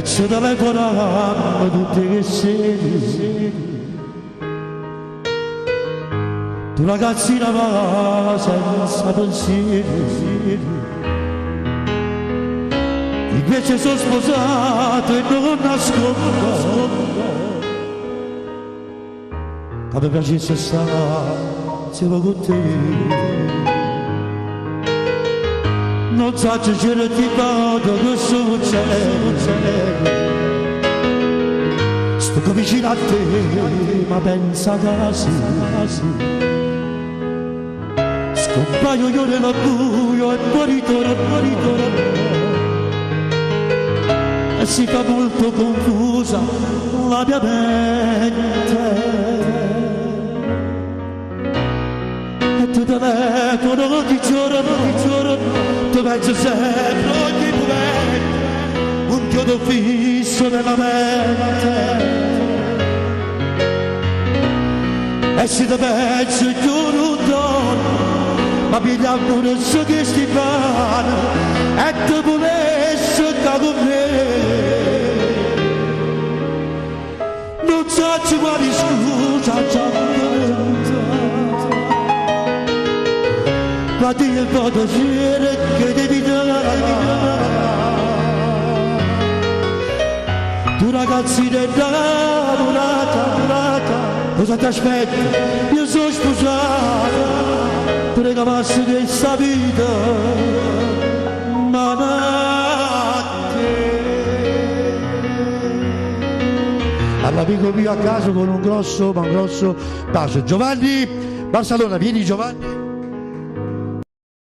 ci telefonano tutte che seri. Tu ragazzina va senza pensieri, invece sono sposato e non nascondo che mi piacesse stare insieme con te. Non so se c'era ti vado che succede, sto qui vicino a te ma pensa quasi, scompaio io nel buio e poi ritorno, e si fa molto confusa la mia mente. E tu telefono di giorno, tu pensi sempre ogni momento, un chiodo fisso nella mente. E se ti pensi tu non dormi, ma piglia pure su che sti fanno, e ti volessi stare con me. Non so quali scusa c'è, ma ti ricordo che devi dare. Tu ragazzina innamorata, cosa ti aspetti? Io sono sposata, tu recavassi questa vita, ma a te. All'amico mio a caso con un grosso bacio. Giovanni Barcellona, vieni Giovanni.